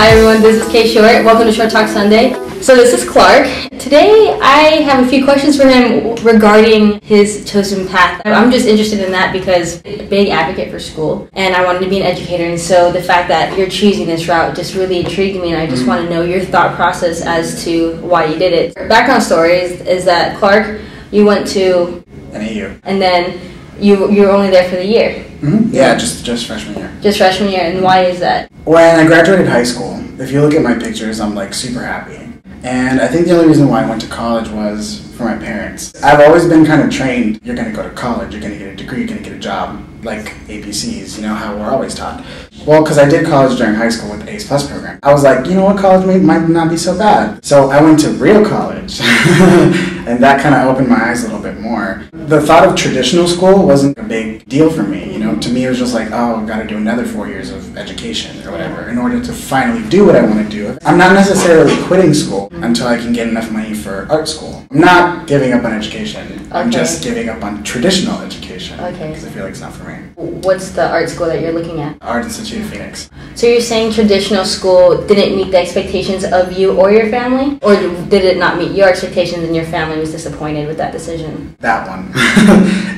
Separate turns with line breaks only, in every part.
Hi everyone, this is Kay Short. Welcome to Short Talk Sunday. So this is Clark. Today I have a few questions for him regarding his chosen path. I'm just interested in that because I'm a big advocate for school and I wanted to be an educator, and so the fact that you're choosing this route just really intrigued me, and I just want to know your thought process as to why you did it. Background story is that Clark, you went to
NAU.
And then you were only there for the year.
Mm-hmm. Yeah, just freshman year.
Just freshman year, and why is that?
When I graduated high school, if you look at my pictures, I'm like super happy. And I think the only reason why I went to college was for my parents. I've always been kind of trained, you're going to go to college, you're going to get a degree, you're going to get a job, like ABCs, you know how we're always taught. Well, because I did college during high school with the ACE Plus program. I was like, you know what, college might not be so bad. So I went to real college, and that kind of opened my eyes a little bit more. The thought of traditional school wasn't a big deal for me. You know, to me it was just like, oh, I've got to do another 4 years of education or whatever in order to finally do what I want to do. I'm not necessarily quitting school until I can get enough money for art school. I'm not giving up on education. I'm just giving up on traditional education because I feel like it's not for me.
What's the art school that you're looking at?
Art Institute of Phoenix.
So you're saying traditional school didn't meet the expectations of you or your family? Or did it not meet your expectations and your family was disappointed with that decision?
That one.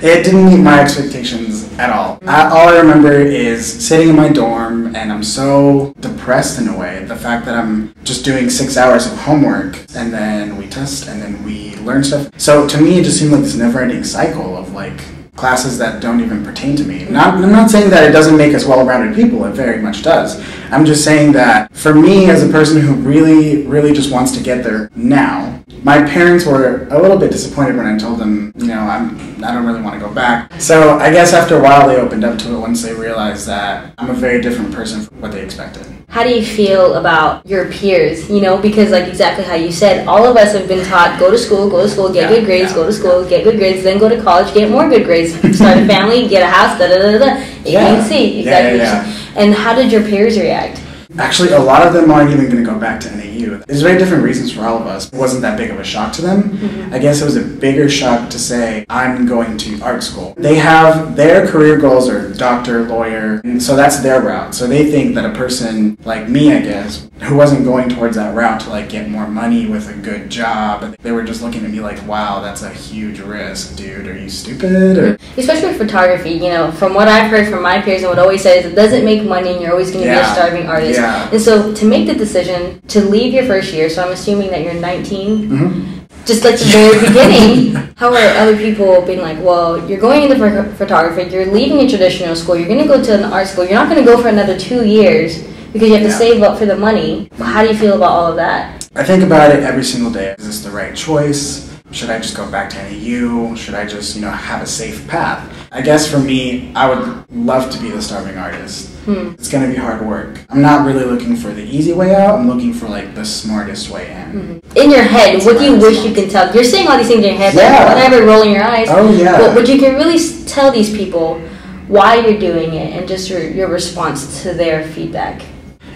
It didn't meet my expectations at all. All I remember is sitting in my dorm and I'm so depressed in a way. The fact that I'm just doing 6 hours of homework and then we test and then we learn stuff. So to me it just seemed like this never-ending cycle of like classes that don't even pertain to me. I'm not saying that it doesn't make us well-rounded people, it very much does. I'm just saying that for me as a person who really just wants to get there now, my parents were a little bit disappointed when I told them, you know, I don't really want to go back. So I guess after a while they opened up to it once they realized that I'm a very different person from what they expected.
How do you feel about your peers? You know, because like exactly how you said, all of us have been taught, go to school, get good grades, go to school, get good grades, then go to college, get more good grades, start a family, get a house, ABC, exactly. And how did your peers react?
Actually, a lot of them aren't even going to go back to NAU. There's very different reasons for all of us. It wasn't that big of a shock to them. I guess it was a bigger shock to say, I'm going to art school. They have their career goals are doctor, lawyer, and so that's their route. So they think that a person like me, I guess, who wasn't going towards that route to like get more money with a good job, they were just looking at me like, wow, that's a huge risk, dude. Are you stupid? Or
especially with photography, you know, from what I've heard from my peers and what always says, it doesn't make money and you're always going to be a starving artist. And so to make the decision to leave your first year, so I'm assuming that you're 19, just like the very beginning, how are other people being like, well, you're going into photography, you're leaving a traditional school, you're going to go to an art school, you're not going to go for another 2 years because you have to save up for the money. How do you feel about all of that?
I think about it every single day. Is this the right choice? Should I just go back to NAU? Should I just, you know, have a safe path? I guess for me, I would love to be the starving artist. It's going to be hard work. I'm not really looking for the easy way out. I'm looking for like the smartest way in.
In your head, what do you wish you could tell? You're saying all these things in your head, but whatever, rolling your eyes.
Oh yeah.
But you can really tell these people why you're doing it and just your response to their feedback.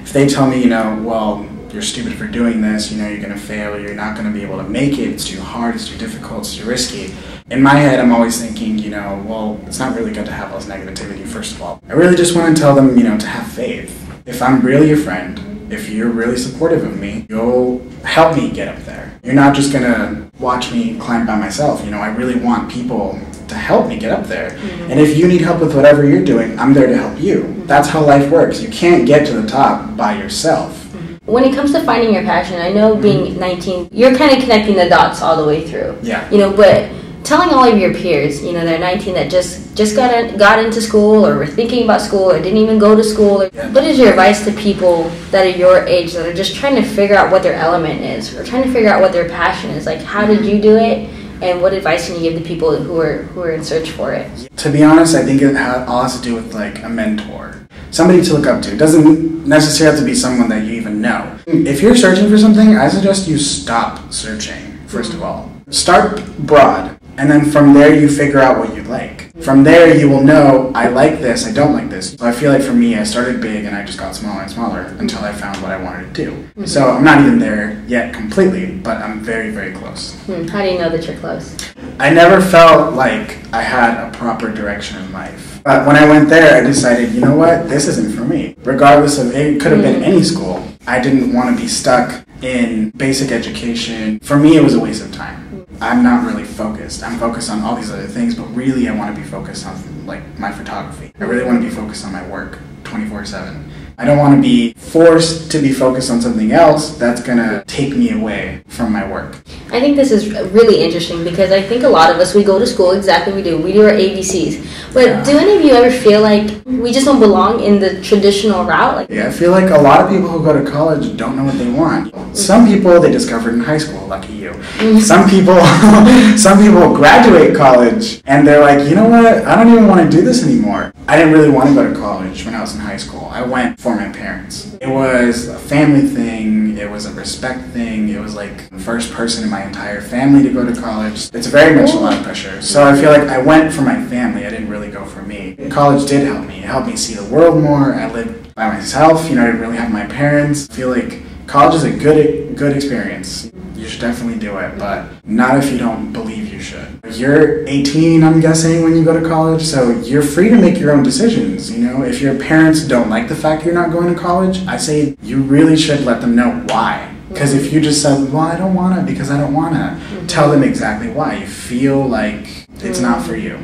If they tell me, you know, well, you're stupid for doing this, you know, you're going to fail, you're not going to be able to make it, it's too hard, it's too difficult, it's too risky. In my head, I'm always thinking, you know, well, it's not really good to have all this negativity, first of all. I really just want to tell them, you know, to have faith. If I'm really your friend, if you're really supportive of me, you'll help me get up there. You're not just going to watch me climb by myself. You know, I really want people to help me get up there. And if you need help with whatever you're doing, I'm there to help you. That's how life works. You can't get to the top by yourself.
When it comes to finding your passion, I know being 19, you're kind of connecting the dots all the way through.
Yeah.
You know, but telling all of your peers, you know, they're 19 that just got into school or were thinking about school or didn't even go to school. What is your advice to people that are your age that are just trying to figure out what their element is or trying to figure out what their passion is? Like, how did you do it? And what advice can you give the people who are in search for it?
To be honest, I think it all has to do with like a mentor. Somebody to look up to. It doesn't necessarily have to be someone that you even know. If you're searching for something, I suggest you stop searching, first of all. Start broad, and then from there you figure out what you like. From there you will know, I like this, I don't like this. So I feel like for me, I started big and I just got smaller and smaller until I found what I wanted to do. So I'm not even there yet completely, but I'm very close.
How do you know that you're close?
I never felt like I had a proper direction in life. But when I went there, I decided, you know what, this isn't for me. Regardless of, it could have been any school. I didn't want to be stuck in basic education. For me, it was a waste of time. I'm not really focused. I'm focused on all these other things, but really I want to be focused on like my photography. I really want to be focused on my work 24/7. I don't want to be forced to be focused on something else that's going to take me away from my work.
I think this is really interesting because I think a lot of us, we go to school, exactly we do our ABCs. But do any of you ever feel like we just don't belong in the traditional route?
Yeah, I feel like a lot of people who go to college don't know what they want. Some people they discovered in high school, lucky you. Some people graduate college and they're like, you know what, I don't even want to do this anymore. I didn't really want to go to college when I was in high school. I went for my parents. It was a family thing, it was a respect thing, it was like the first person in my entire family to go to college. It's very much a lot of pressure. So I feel like I went for my family, I didn't really go for me. College did help me. It helped me see the world more. I lived by myself, I didn't really have my parents. I feel like college is a good experience. You should definitely do it, but not if you don't believe you should. You're 18, I'm guessing, when you go to college, so you're free to make your own decisions, If your parents don't like the fact you're not going to college, I say you really should let them know why. Because if you just said, well, I don't want to because I don't want to, tell them exactly why. You feel like it's not for you.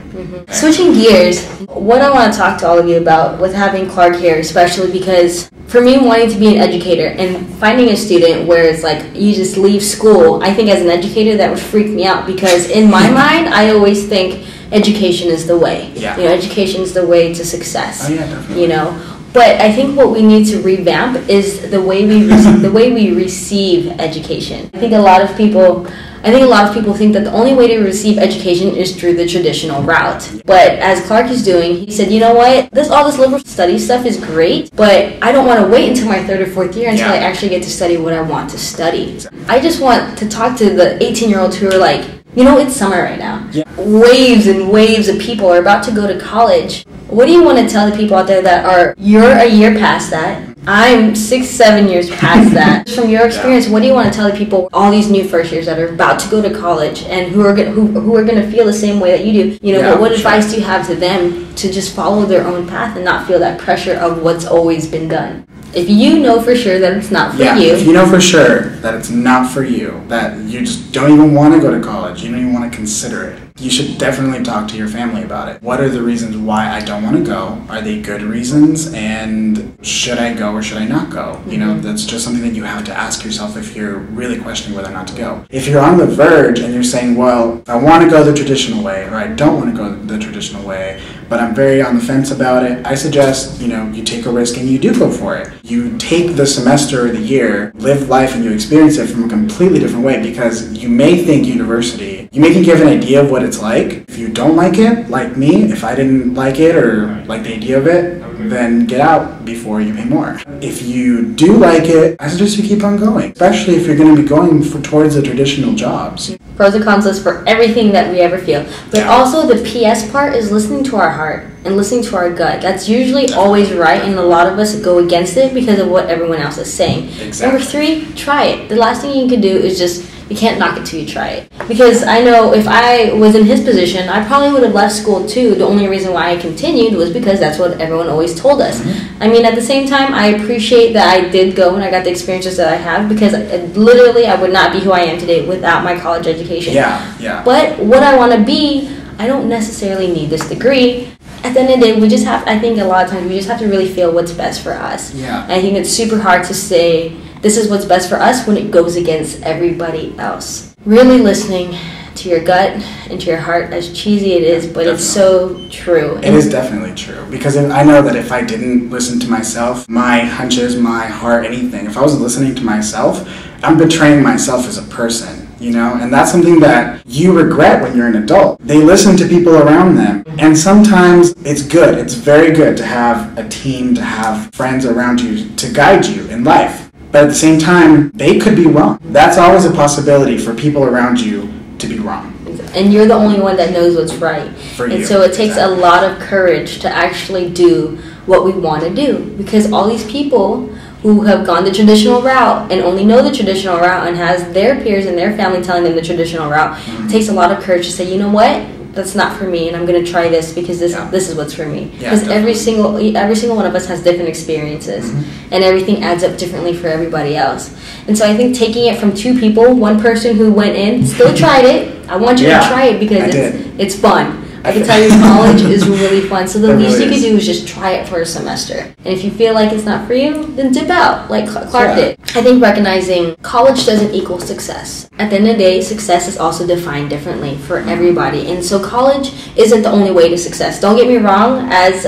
Switching gears, what I want to talk to all of you about with having Clark here, especially because for me wanting to be an educator and finding a student where it's like you just leave school, I think as an educator that would freak me out because in my mind I always think education is the way.
Yeah.
Education is the way to success.
Oh yeah, definitely.
But I think what we need to revamp is the way we receive education. I think a lot of people think that the only way to receive education is through the traditional route. But as Clark is doing, he said, you know what? All this liberal study stuff is great, but I don't want to wait until my 3rd or 4th year until I actually get to study what I want to study. I just want to talk to the 18-year-olds who are like, it's summer right now.
Yeah.
Waves and waves of people are about to go to college. What do you want to tell the people out there that you're a year past that? I'm 6-7 years past that. From your experience, what do you want to tell the people, all these new first years that are about to go to college and who are going to feel the same way that you do? But what advice do you have to them to just follow their own path and not feel that pressure of what's always been done? If you know for sure that it's not for you.
If you know for sure that it's not for you, that you just don't even want to go to college, you don't even want to consider it, you should definitely talk to your family about it. What are the reasons why I don't want to go? Are they good reasons? And should I go or should I not go? That's just something that you have to ask yourself if you're really questioning whether or not to go. If you're on the verge and you're saying, well, I want to go the traditional way or I don't want to go the traditional way, but I'm very on the fence about it, I suggest, you take a risk and you do go for it. You take the semester or the year, live life, and you experience it from a completely different way because you may think university, you may think you have an idea of what it's like. If you don't like it, like me, if I didn't like it or like the idea of it, then get out before you pay more. If you do like it, I suggest you keep on going, especially if you're going to be going towards the traditional jobs.
Pros and cons list for everything that we ever feel. But also the PS part is listening to our heart and listening to our gut. That's usually always right, and a lot of us go against it because of what everyone else is saying.
Exactly.
Number 3, try it. The last thing you can do is you can't knock it till you try it. Because I know if I was in his position, I probably would have left school too. The only reason why I continued was because that's what everyone always told us. I mean, at the same time, I appreciate that I did go and I got the experiences that I have because literally I would not be who I am today without my college education.
Yeah.
But what I want to be, I don't necessarily need this degree. At the end of the day, I think a lot of times we just have to really feel what's best for us.
Yeah.
And I think it's super hard to say this is what's best for us when it goes against everybody else. Really listening to your gut and to your heart, as cheesy it is, but it's so true.
It is definitely true. Because I know that if I didn't listen to myself, my hunches, my heart, anything, if I wasn't listening to myself, I'm betraying myself as a person. And that's something that you regret when you're an adult. They listen to people around them, and sometimes it's good. It's very good to have a team, to have friends around you to guide you in life. But at the same time, they could be wrong. That's always a possibility for people around you to be wrong.
And you're the only one that knows what's right. And so it takes a lot of courage to actually do what we want to do. Because all these people who have gone the traditional route and only know the traditional route and has their peers and their family telling them the traditional route, it takes a lot of courage to say, you know what? that's not for me, and I'm gonna try this because this is what's for me. Because every single one of us has different experiences, and everything adds up differently for everybody else. And so I think taking it from two people, one person who went in, still tried it. I want you to try it because it's fun. I can tell you college is really fun. So the least you can do is just try it for a semester. And if you feel like it's not for you, then dip out, like Clark did. I think recognizing college doesn't equal success. At the end of the day, success is also defined differently for everybody. And so college isn't the only way to success. Don't get me wrong, as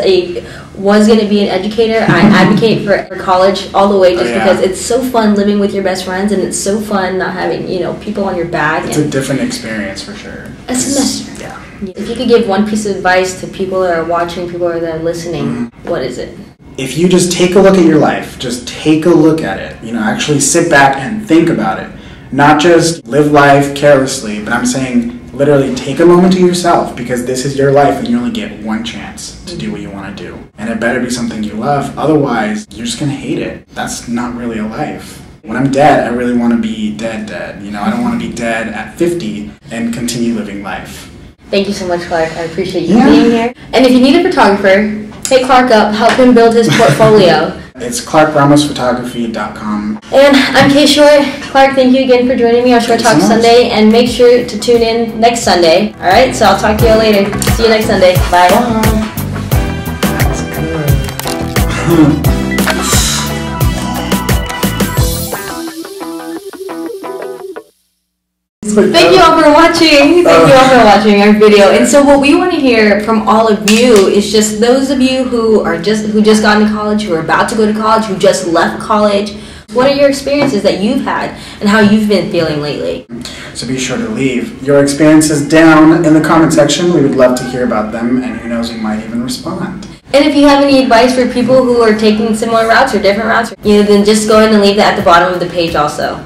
was going to be an educator, I advocate for college all the way just because it's so fun living with your best friends, and it's so fun not having, people on your back.
It's a different experience for sure.
A semester. Yeah. If you could give one piece of advice to people that are watching, people that are listening, what is it?
If you just take a look at your life, just take a look at it, actually sit back and think about it. Not just live life carelessly, but I'm saying literally take a moment to yourself, because this is your life and you only get one chance to do what you want to do. And it better be something you love, otherwise you're just going to hate it. That's not really a life. When I'm dead, I really want to be dead. I don't want to be dead at 50 and continue living life.
Thank you so much, Clark. I appreciate you being here. And if you need a photographer, hit Clark up, help him build his portfolio.
It's ClarkRamosPhotography.com.
And I'm Kay Shore. Clark, thank you again for joining me on Shore Talk Sunday. And make sure to tune in next Sunday. All right, so I'll talk to you all later. See you next Sunday. Bye.
That's good.
Thank you all for watching. Thank you all for watching our video. And so what we want to hear from all of you is just those of you who just got into college, who are about to go to college, who just left college. What are your experiences that you've had and how you've been feeling lately?
So be sure to leave your experiences down in the comment section. We would love to hear about them, and who knows, we might even respond.
And if you have any advice for people who are taking similar routes or different routes, then just go ahead and leave that at the bottom of the page also.